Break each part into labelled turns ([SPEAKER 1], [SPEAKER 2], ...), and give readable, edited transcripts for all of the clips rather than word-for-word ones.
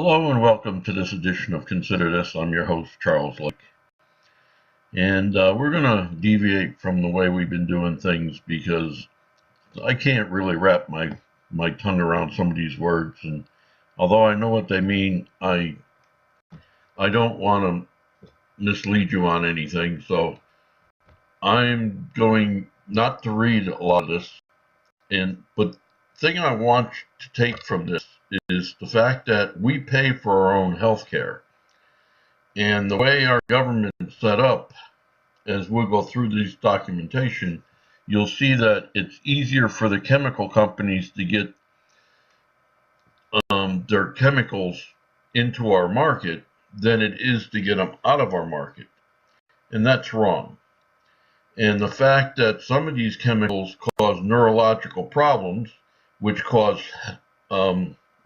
[SPEAKER 1] Hello and welcome to this edition of Consider This. I'm your host, Charles Lake. And we're going to deviate from the way we've been doing things because I can't really wrap my tongue around some of these words. And although I know what they mean, I don't want to mislead you on anything. So I'm going not to read a lot of this. But the thing I want to take from this is the fact that we pay for our own health care. And the way our government is set up, as we'll go through this documentation, you'll see that it's easier for the chemical companies to get their chemicals into our market than it is to get them out of our market. And that's wrong. And the fact that some of these chemicals cause neurological problems, which cause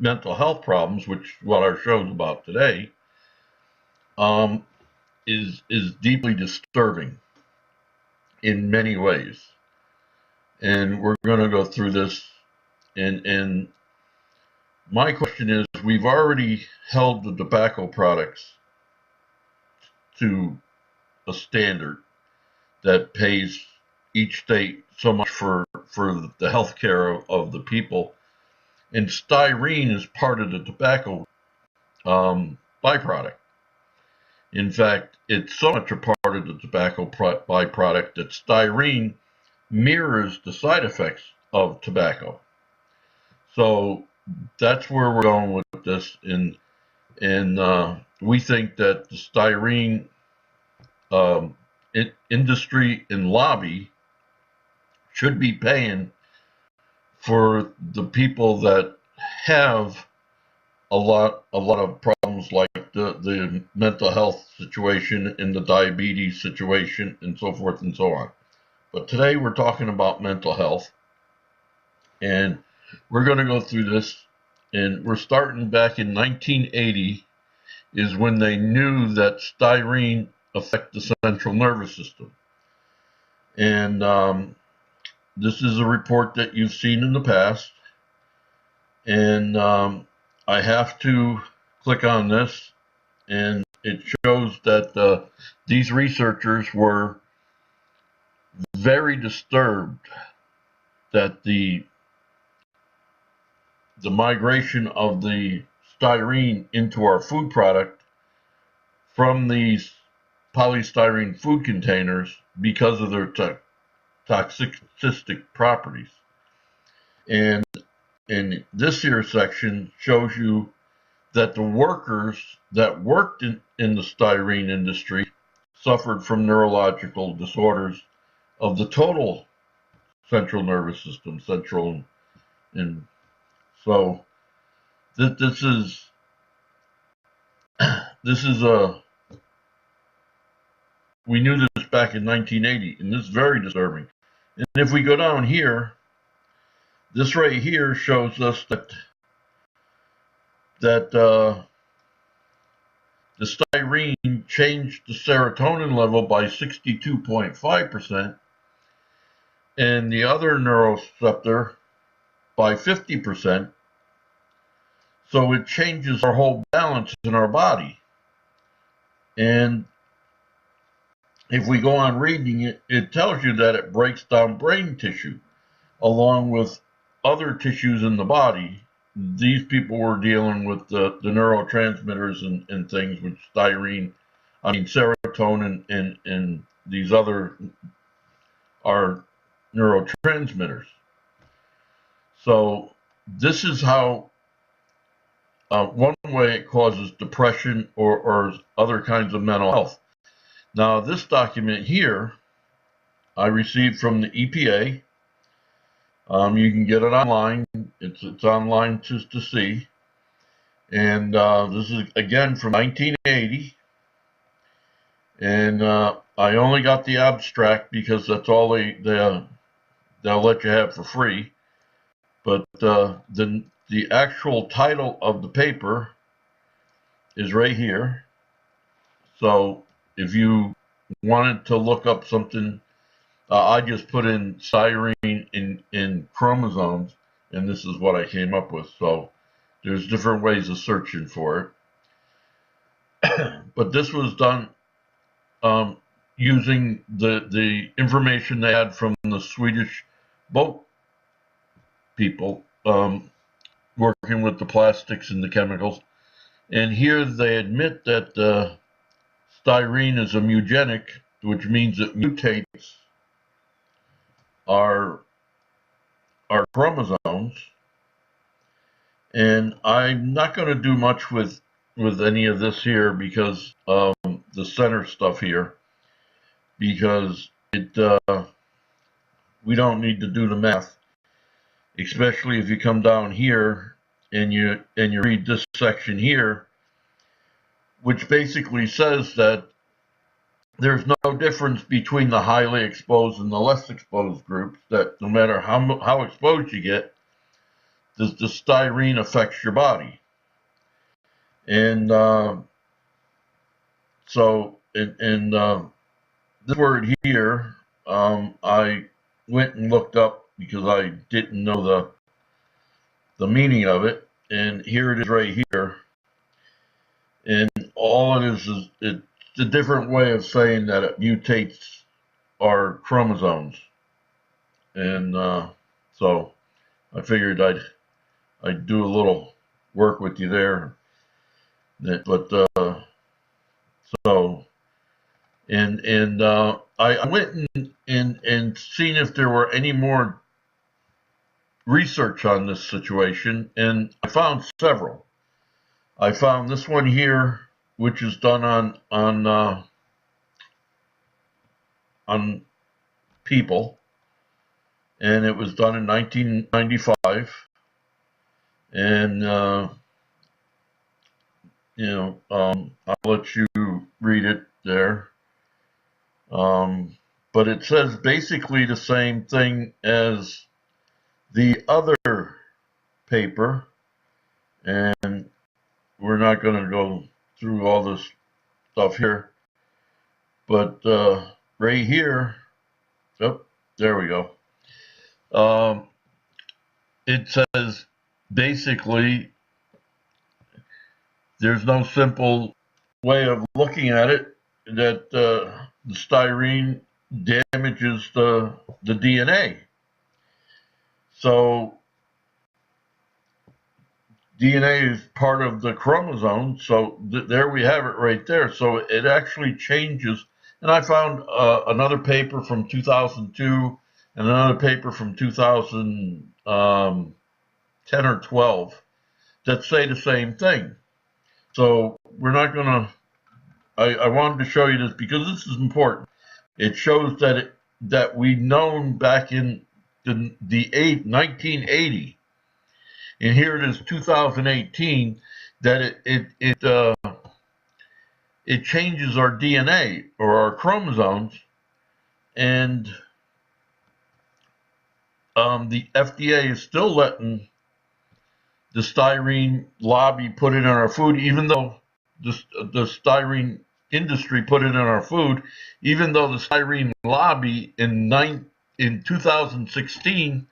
[SPEAKER 1] mental health problems, which is what our show's about today, is deeply disturbing in many ways. And we're going to go through this. And my question is, we've already held the tobacco products to a standard that pays each state so much for the health care of the people. And styrene is part of the tobacco byproduct. In fact, it's so much a part of the tobacco byproduct that styrene mirrors the side effects of tobacco. So that's where we're going with this. And we think that the styrene industry and lobby should be paying for the people that have a lot of problems, like the mental health situation and the diabetes situation and so forth and so on. But today we're talking about mental health, and we're going to go through this, and we're starting back in 1980 is when they knew that styrene affects the central nervous system. And this is a report that you've seen in the past, and I have to click on this, and it shows that these researchers were very disturbed that the migration of the styrene into our food product from these polystyrene food containers because of their toxic properties. And this here section shows you that the workers that worked in the styrene industry suffered from neurological disorders of the total central nervous system, and so this is we knew this back in 1980, and this is very disturbing. And if we go down here, this right here shows us that the styrene changed the serotonin level by 62.5%, and the other neuroreceptor by 50%. So it changes our whole balance in our body. And if we go on reading it, it tells you that it breaks down brain tissue along with other tissues in the body. These people were dealing with the neurotransmitters and things, which serotonin and these other are neurotransmitters. So this is how one way it causes depression or other kinds of mental health. Now, this document here I received from the EPA. You can get it online. It's online to see. And this is again from 1980. And I only got the abstract because that's all they'll let you have for free. But the actual title of the paper is right here. So if you wanted to look up something, I just put in styrene in chromosomes, and this is what I came up with. So There's different ways of searching for it. But this was done using the information they had from the Swedish boat people working with the plastics and the chemicals. And here they admit that styrene is a mutagenic, which means it mutates our chromosomes. And I'm not going to do much with any of this here because the center stuff here, because we don't need to do the math, especially if you come down here and you read this section here, which basically says that there's no difference between the highly exposed and the less exposed groups, that no matter how exposed you get, the styrene affects your body. And so in this word here, I went and looked up because I didn't know the meaning of it, and here it is right here. And all it is it's a different way of saying that it mutates our chromosomes. And so I figured I'd do a little work with you there. But so I went and seen if there were any more research on this situation, and I found several. I found this one here, which is done on people, and it was done in 1995. And I'll let you read it there. But it says basically the same thing as the other paper, and we're not going to go through all this stuff here, but right here, oh, there we go. It says basically there's no simple way of looking at it, that the styrene damages the DNA. So DNA is part of the chromosome, so there we have it right there. So it actually changes. And I found another paper from 2002 and another paper from 2010 or 12 that say the same thing. So we're not going to, I wanted to show you this because this is important. It shows that we known back in the 1980, and here it is 2018, that it changes our DNA or our chromosomes, and the FDA is still letting the styrene lobby put it in our food, even though the styrene industry put it in our food, even though the styrene lobby in 2016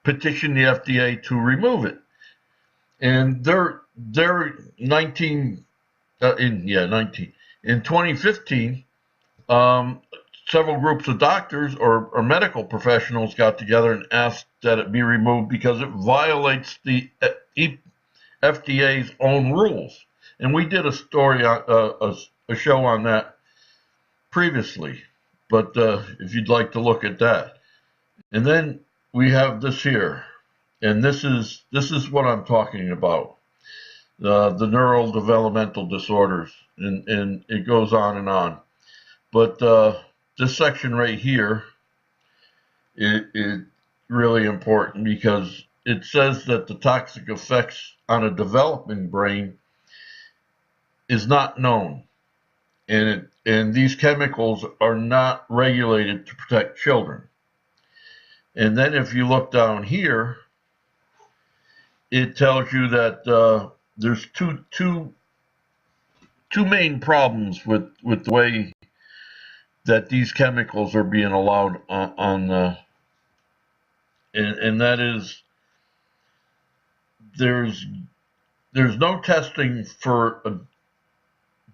[SPEAKER 1] petitioned the FDA to remove it. And they're 19 in 2015, several groups of doctors or medical professionals got together and asked that it be removed because it violates the FDA's own rules. And we did a story, a show on that previously, but if you'd like to look at that. And then we have this here, and this is what I'm talking about, the neurodevelopmental disorders, and it goes on and on. But this section right here is really important because it says that the toxic effects on a developing brain is not known, and these chemicals are not regulated to protect children. And then if you look down here, it tells you that there's two main problems with the way that these chemicals are being allowed on and that is there's there's no testing for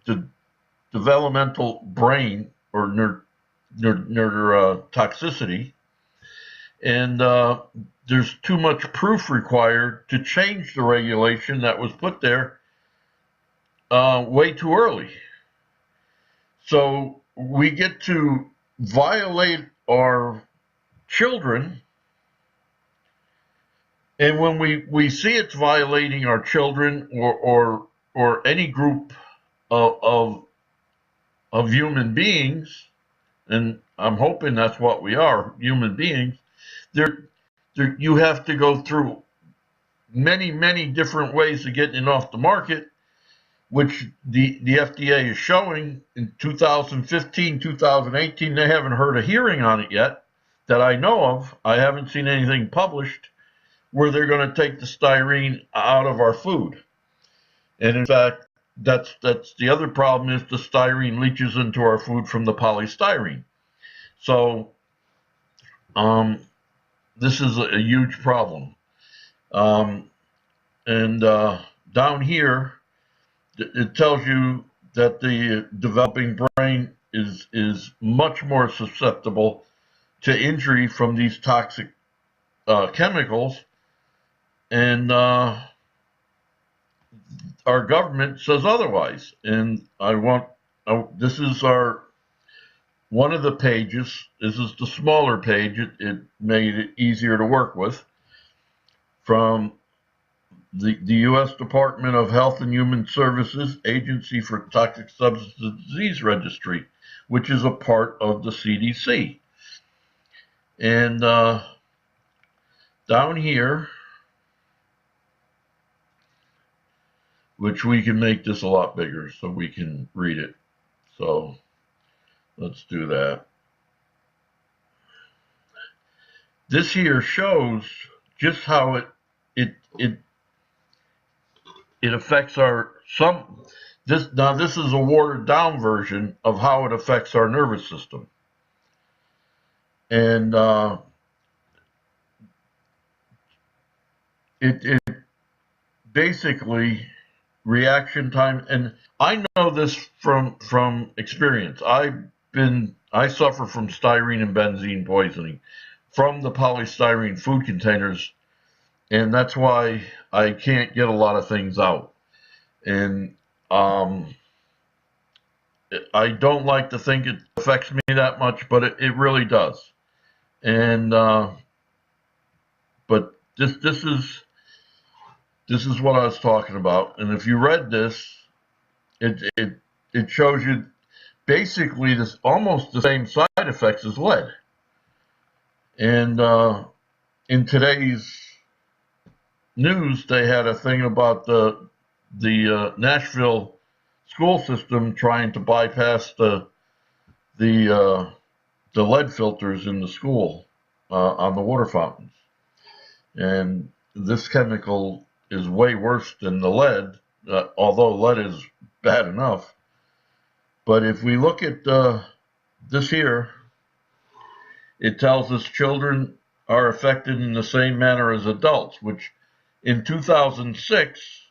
[SPEAKER 1] the developmental brain or toxicity, and there's too much proof required to change the regulation that was put there way too early. So we get to violate our children, and when we see it's violating our children or any group of human beings, and I'm hoping that's what we are, human beings, you have to go through many different ways of getting it off the market, which the FDA is showing in 2015, 2018. They haven't heard a hearing on it yet that I know of. I haven't seen anything published where they're going to take the styrene out of our food. And in fact, that's the other problem is the styrene leaches into our food from the polystyrene. So this is a huge problem. And down here, it tells you that the developing brain is much more susceptible to injury from these toxic chemicals, and our government says otherwise. And this is one of the pages. This is the smaller page. It made it easier to work with, from the U.S. Department of Health and Human Services Agency for Toxic Substance Disease Registry, which is a part of the CDC. And down here, which we can make this a lot bigger so we can read it. So let's do that. This here shows just how it affects this is a watered down version of how it affects our nervous system. And it basically reaction time, and I know this from experience. I suffer from styrene and benzene poisoning from the polystyrene food containers, and that's why I can't get a lot of things out. And I don't like to think it affects me that much, but it really does. And but this is what I was talking about. And if you read this, it shows you basically this almost the same side effects as lead. And in today's news, they had a thing about the Nashville school system trying to bypass the lead filters in the school on the water fountains. And this chemical is way worse than the lead, although lead is bad enough. But if we look at this here, it tells us children are affected in the same manner as adults, which in 2006,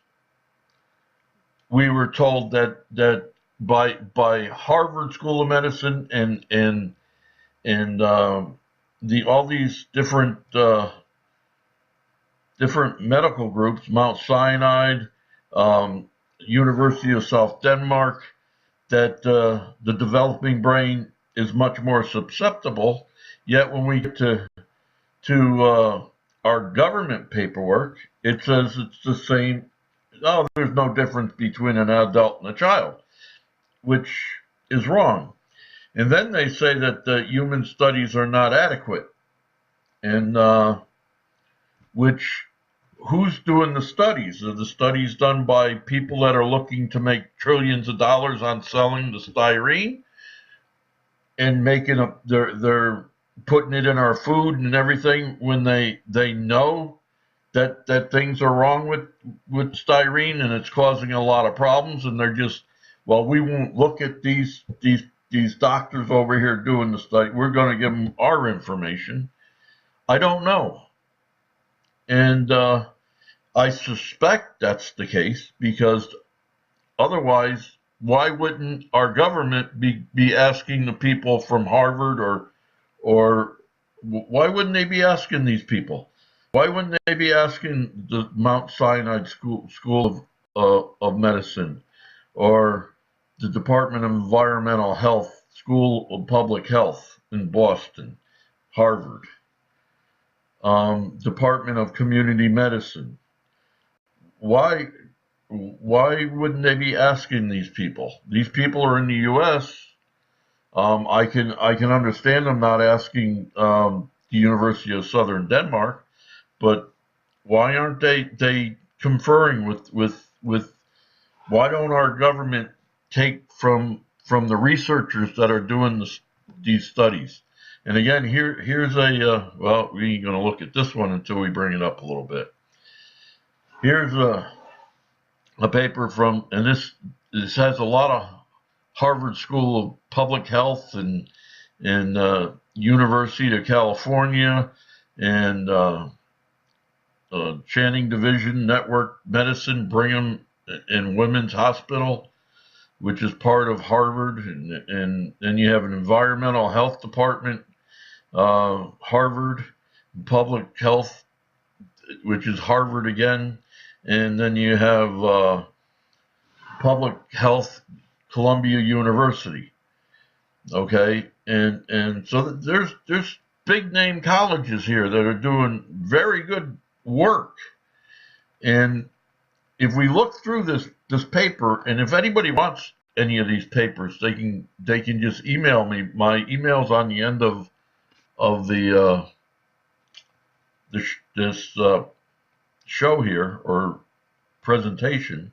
[SPEAKER 1] we were told that by Harvard School of Medicine and all these different medical groups, Mount Sinai, University of South Denmark, that the developing brain is much more susceptible. Yet when we get to our government paperwork, it says it's the same. Oh, there's no difference between an adult and a child, which is wrong. And then they say that the human studies are not adequate. And who's doing the studies? Are the studies done by people that are looking to make trillions of dollars on selling the styrene and making they're putting it in our food and everything when they know that things are wrong with styrene and it's causing a lot of problems, and they're just, well, we won't look at these doctors over here doing the study. We're going to give them our information. I don't know. And I suspect that's the case because otherwise, why wouldn't our government be asking the people from Harvard or why wouldn't they be asking these people? Why wouldn't they be asking the Mount Sinai School of Medicine or the Department of Environmental Health School of Public Health in Boston, Harvard, Department of Community Medicine? Why wouldn't they be asking these people? These people are in the U.S. I can understand them not asking the University of Southern Denmark, but why aren't they conferring with why don't our government take from the researchers that are doing these studies? And again, here's a well, we ain't going to look at this one until we bring it up a little bit. Here's a paper from, and this has a lot of Harvard School of Public Health and University of California and Channing Division Network Medicine, Brigham and Women's Hospital, which is part of Harvard, and then you have an environmental health department, Harvard, public health, which is Harvard again, and then you have public health, Columbia University. Okay, and so there's big name colleges here that are doing very good work, and if we look through this paper, and if anybody wants any of these papers, they can just email me. My email's on the end of the this show here or presentation,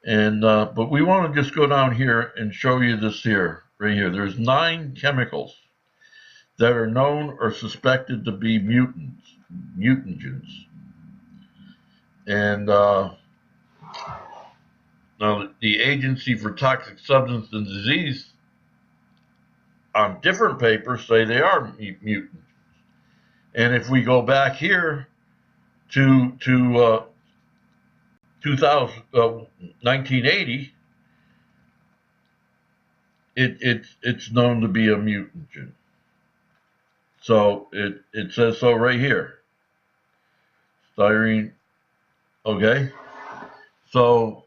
[SPEAKER 1] and but we want to just go down here and show you this here right here. There's 9 chemicals that are known or suspected to be mutagens, and now, the Agency for Toxic Substance and Disease, on different papers, say they are mutants. And if we go back here to 1980, it's known to be a mutagen. So it says so right here. Styrene. Okay. So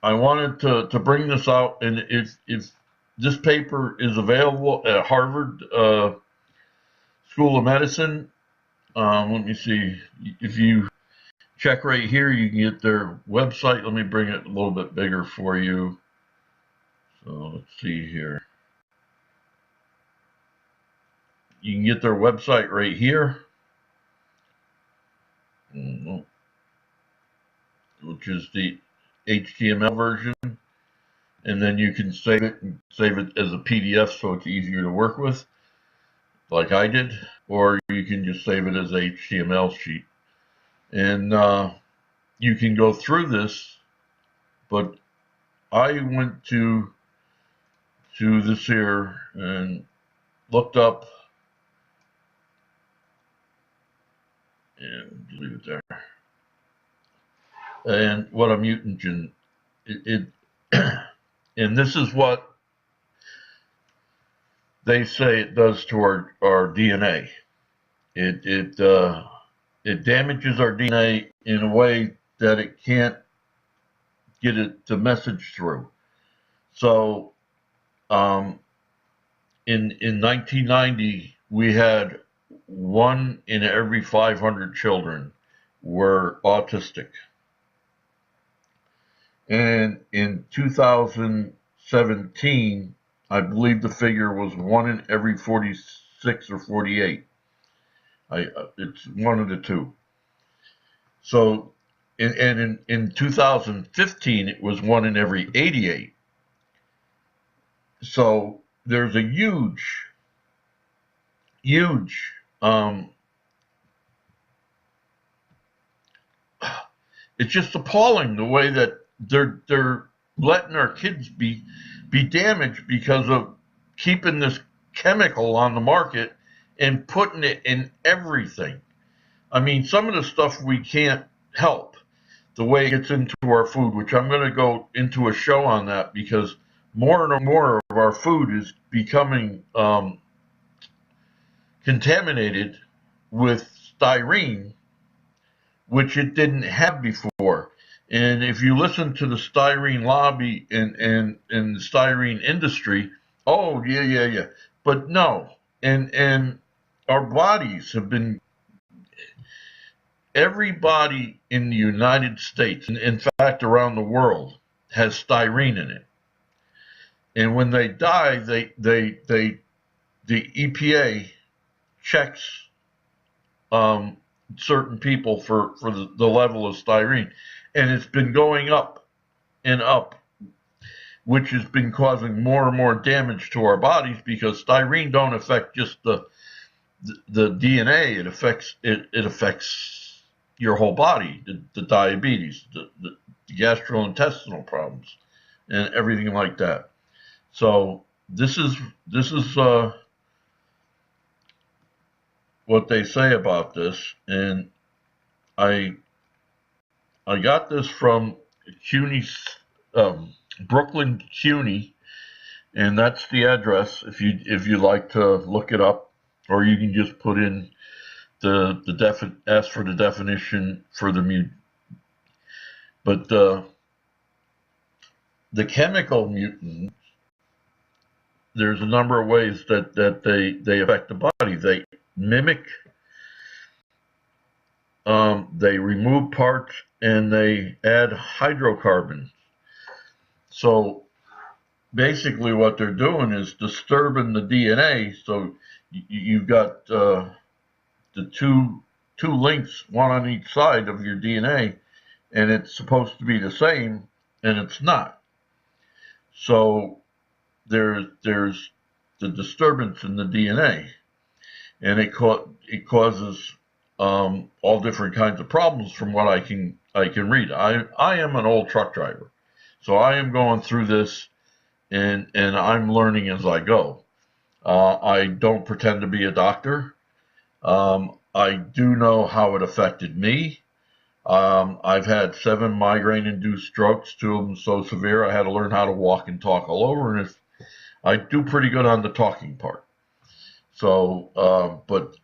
[SPEAKER 1] I wanted to bring this out, and if this paper is available at Harvard School of Medicine, let me see. If you check right here, you can get their website. Let me bring it a little bit bigger for you. So let's see here. You can get their website right here, which is the HTML version, and then you can save it as a PDF so it's easier to work with, like I did, or you can just save it as a HTML sheet, and you can go through this. But I went to this here and looked up, and leave it there. And what a mutagen, and this is what they say it does to our DNA. It damages our DNA in a way that it can't get the message through. So, in 1990, we had 1 in every 500 children were autistic. And in 2017, I believe the figure was 1 in every 46 or 48. It's one of the two. So, in 2015, it was 1 in every 88. So there's a huge it's just appalling the way that they're letting our kids be damaged because of keeping this chemical on the market and putting it in everything. I mean, some of the stuff we can't help, the way it gets into our food, which I'm going to go into a show on that because more and more of our food is becoming contaminated with styrene, which it didn't have before. And if you listen to the styrene lobby and the styrene industry, oh yeah, yeah, yeah. But no. And our bodies have been, everybody in the United States, and in fact around the world, has styrene in it. And when they die, the EPA checks um, certain people for the level of styrene, and it's been going up and up, which has been causing more and more damage to our bodies because styrene don't affect just the DNA. It affects your whole body, the diabetes, the gastrointestinal problems, and everything like that. So this is what they say about this, and I I got this from CUNY, Brooklyn CUNY, and that's the address if you like to look it up, or you can just put in ask for the definition for the mutant. But the chemical mutant, there's a number of ways that they affect the body. They mimic, they remove parts, and they add hydrocarbons. So basically, what they're doing is disturbing the DNA. So you've got the two links, one on each side of your DNA, and it's supposed to be the same, and it's not. So there's the disturbance in the DNA, and it causes all different kinds of problems from what I can read. I am an old truck driver, so I am going through this, and I'm learning as I go. I don't pretend to be a doctor. I do know how it affected me. I've had 7 migraine-induced strokes, 2 of them so severe I had to learn how to walk and talk all over, and I do pretty good on the talking part. So, but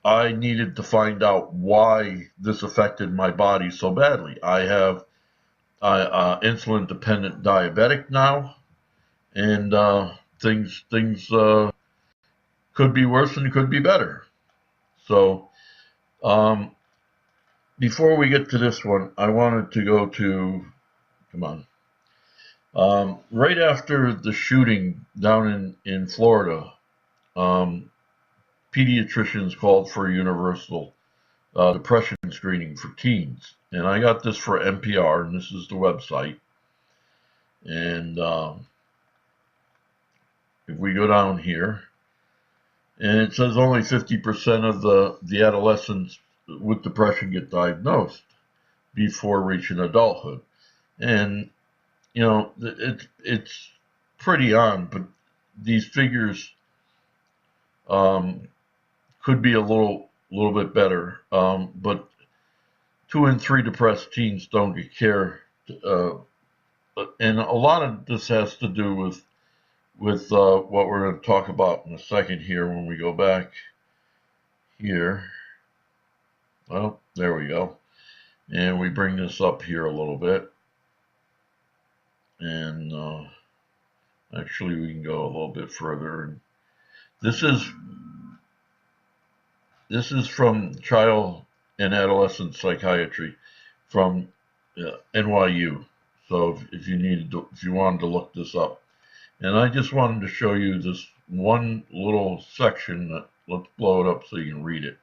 [SPEAKER 1] I needed to find out why this affected my body so badly. I have insulin-dependent diabetic now, and things could be worse and could be better. So, um, before we get to this one, I wanted to go to, come on, right after the shooting down in Florida, pediatricians called for universal depression screening for teens. And I got this for NPR, and this is the website. And if we go down here, and it says only 50% of the adolescents with depression get diagnosed before reaching adulthood. And you know, it's pretty on, but these figures could be a little bit better. But 2 in 3 depressed teens don't get care, and a lot of this has to do with what we're going to talk about in a second here when we go back here. Well, there we go, and we bring this up here a little bit, and actually we can go a little bit further. This is from Child and Adolescent Psychiatry from NYU. So if you wanted to look this up, and I just wanted to show you this one little section. Let's blow it up so you can read it.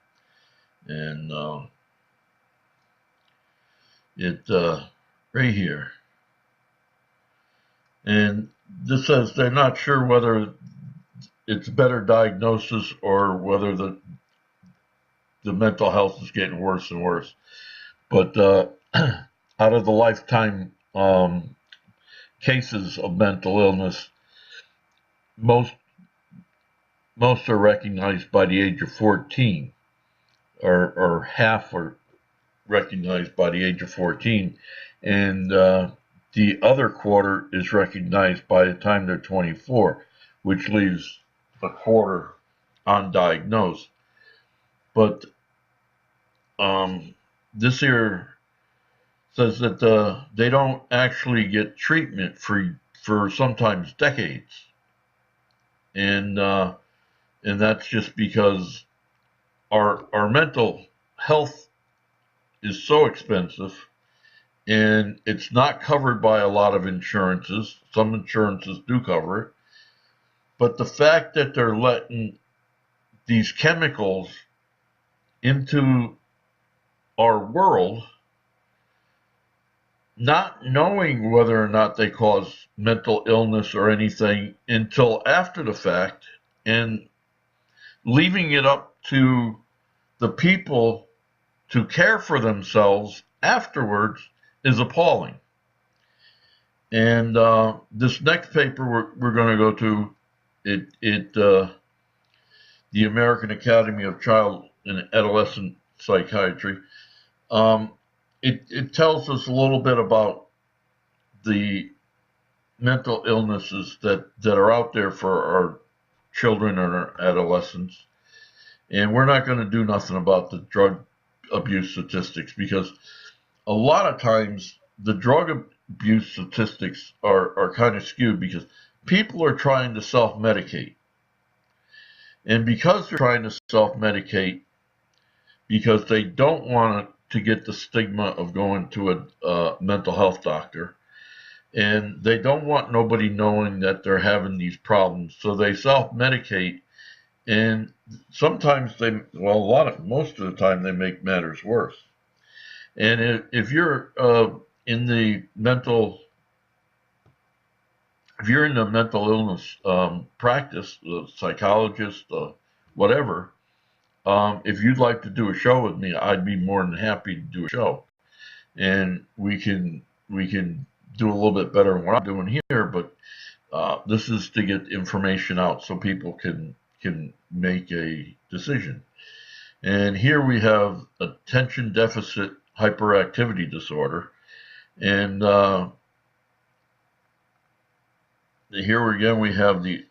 [SPEAKER 1] And right here, and this says they're not sure whether it's better diagnosis or whether the mental health is getting worse and worse. But out of the lifetime cases of mental illness, most are recognized by the age of 14. or half are recognized by the age of 14, and the other quarter is recognized by the time they're 24, which leaves a quarter undiagnosed. But this here says that they don't actually get treatment for sometimes decades, and that's just because our mental health is so expensive, and it's not covered by a lot of insurances. Some insurances do cover it, but the fact that they're letting these chemicals into our world, not knowing whether or not they cause mental illness or anything until after the fact, and leaving it up to the people to care for themselves afterwards is appalling. And this next paper we're going to go to, the American Academy of Child and Adolescent Psychiatry. It tells us a little bit about the mental illnesses that are out there for our children and our adolescents. And we're not going to do nothing about the drug abuse statistics, because a lot of times the drug abuse statistics are kind of skewed because people are trying to self-medicate. And because they're trying to self-medicate, because they don't want to get the stigma of going to a mental health doctor, and they don't want nobody knowing that they're having these problems, so they self-medicate, and sometimes most of the time they make matters worse. And if you're in the mental illness practice, the psychologist, whatever, if you'd like to do a show with me, I'd be more than happy to do a show, and we can do a little bit better than what I'm doing here. But this is to get information out so people can make a decision. And here we have attention deficit hyperactivity disorder, and here again we have the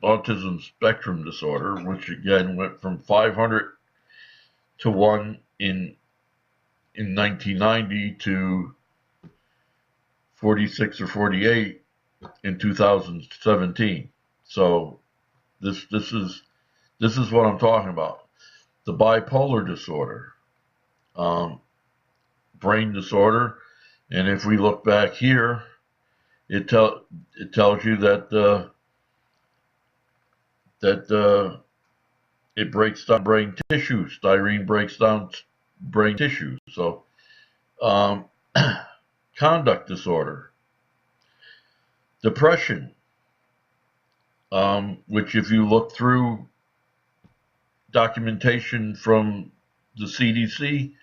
[SPEAKER 1] autism spectrum disorder, which again went from 500 to 1 in 1990 to 46 or 48 in 2017. So this is what I'm talking about. The bipolar disorder, brain disorder, and if we look back here, it tells you that it breaks down brain tissue. Styrene breaks down brain tissue. So conduct disorder, depression, which if you look through documentation from the CDC,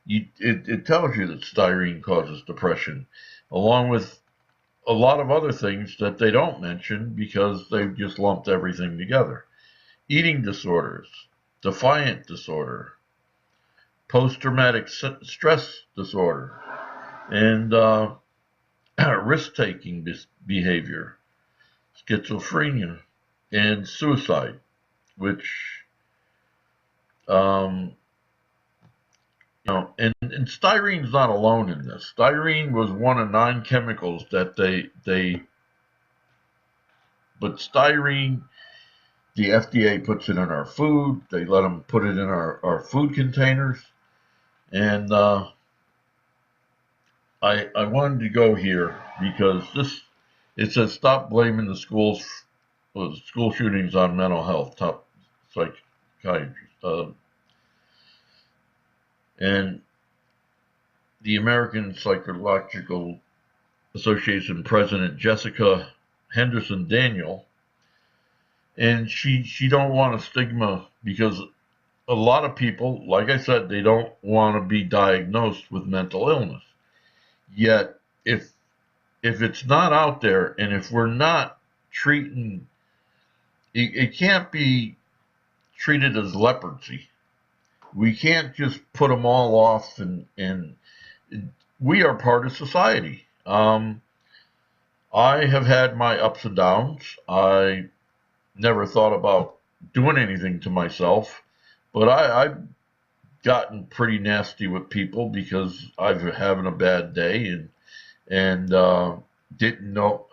[SPEAKER 1] it tells you that styrene causes depression, along with a lot of other things that they don't mention because they've just lumped everything together. Eating disorders, defiant disorder, post-traumatic stress disorder, and risk-taking behavior, schizophrenia, and suicide, which and styrene's not alone in this. Styrene was one of 9 chemicals that but styrene, the FDA puts it in our food. They let them put it in our food containers. And I wanted to go here because it says stop blaming the school shootings on mental health, top psychiatry. And the American Psychological Association president, Jessica Henderson Daniel, and she don't want a stigma because a lot of people, like I said, they don't want to be diagnosed with mental illness. Yet, if it's not out there, and if we're not treating, it can't be treated as leprosy. We can't just put them all off, and we are part of society. I have had my ups and downs. I never thought about doing anything to myself, but I've gotten pretty nasty with people because I've been having a bad day and didn't know.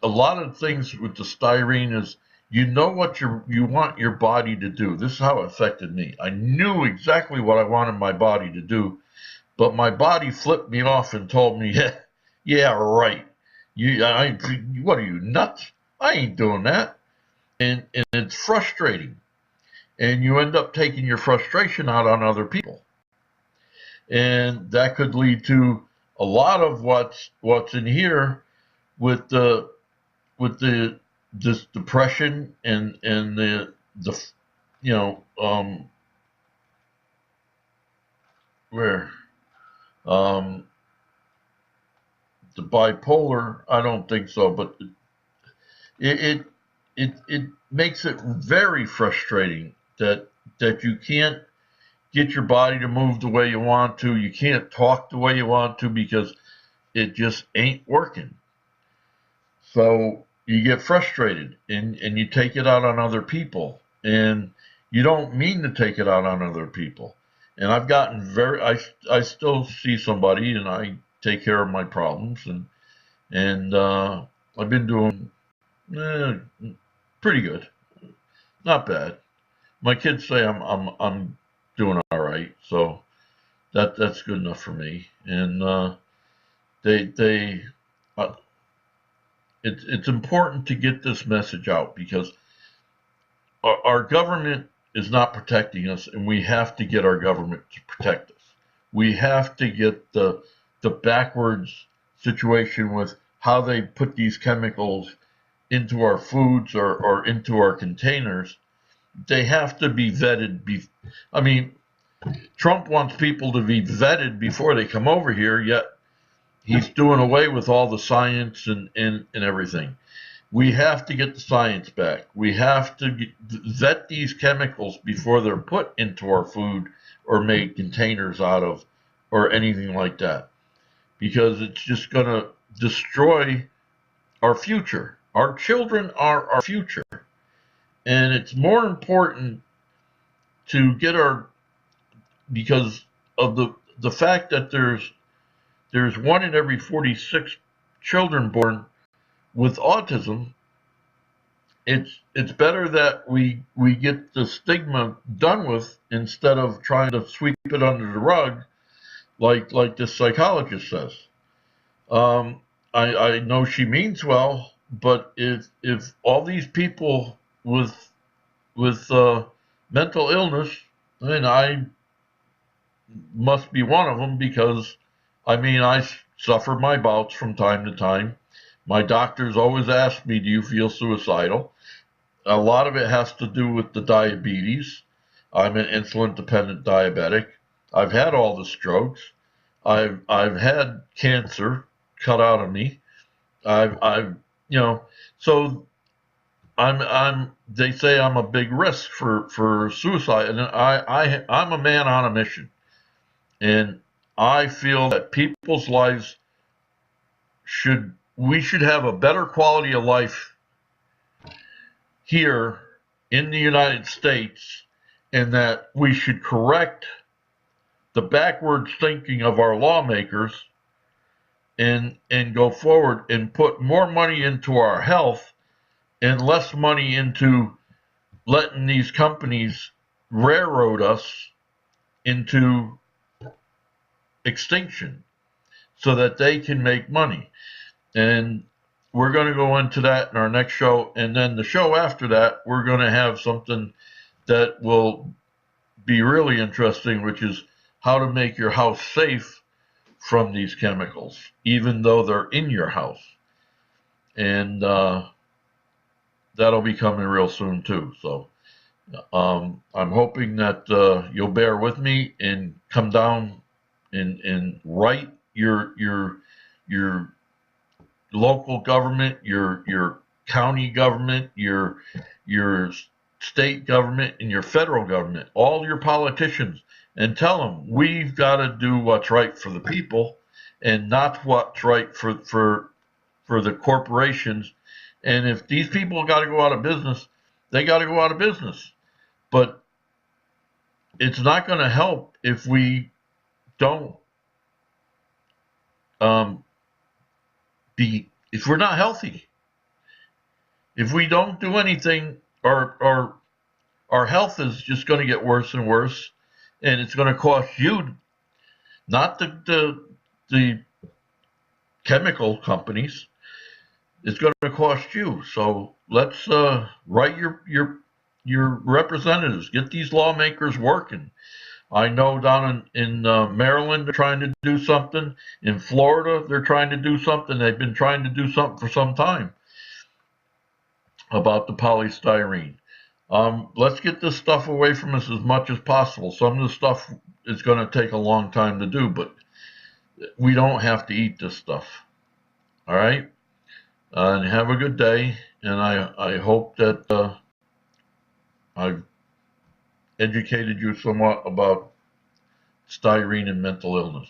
[SPEAKER 1] A lot of things with the styrene is you know what you want your body to do. This is how it affected me. I knew exactly what I wanted my body to do, but my body flipped me off and told me, yeah, yeah, right. What are you, nuts? I ain't doing that. And it's frustrating. And you end up taking your frustration out on other people. And that could lead to a lot of what's in here with the this depression and the you know where um the bipolar. I don't think so, but it it it makes it very frustrating that you can't get your body to move the way you want to. You can't talk the way you want to because it just ain't working. So you get frustrated and you take it out on other people. And you don't mean to take it out on other people. And I've gotten I still see somebody and I take care of my problems and I've been doing eh, pretty good. Not bad. My kids say I'm doing all right. So that's good enough for me. And they uh, it's important to get this message out because our government is not protecting us, and we have to get our government to protect us. We have to get the backwards situation with how they put these chemicals into our foods or into our containers. They have to be vetted. I mean, Trump wants people to be vetted before they come over here, yet he's doing away with all the science and everything. We have to get the science back. We have to vet these chemicals before they're put into our food or made containers out of or anything like that because it's just going to destroy our future. Our children are our future. And it's more important to get our because of the fact that there's one in every 46 children born with autism. It's better that we get the stigma done with instead of trying to sweep it under the rug like this psychologist says. Um, I know she means well, but if all these people with mental illness, then I must be one of them because I mean I suffer my bouts from time to time. My doctors always ask me, "Do you feel suicidal?" A lot of it has to do with the diabetes. I'm an insulin dependent diabetic. I've had all the strokes. I've had cancer cut out of me. I've you know so I'm they say I'm a big risk for suicide and I'm a man on a mission and I feel that people's lives should we should have a better quality of life here in the United States and that we should correct the backwards thinking of our lawmakers and go forward and put more money into our health and less money into letting these companies railroad us into extinction so that they can make money. And we're going to go into that in our next show. And then the show after that, we're going to have something that will be really interesting, which is how to make your house safe from these chemicals, even though they're in your house. And that'll be coming real soon, too. So I'm hoping that you'll bear with me and come down and write your local government, your county government, your state government and your federal government, all your politicians, and tell them we've got to do what's right for the people and not what's right for the corporations. And if these people got to go out of business, they got to go out of business. But it's not going to help if we don't if we're not healthy. If we don't do anything, our health is just going to get worse and worse, and it's going to cost you, not the chemical companies. It's going to cost you. So let's write your representatives. Get these lawmakers working. I know down in Maryland they're trying to do something. In Florida they're trying to do something. They've been trying to do something for some time about the polystyrene. Let's get this stuff away from us as much as possible. Some of the stuff is going to take a long time to do, but we don't have to eat this stuff. All right? And have a good day. And I hope that I've educated you somewhat about styrene and mental illness.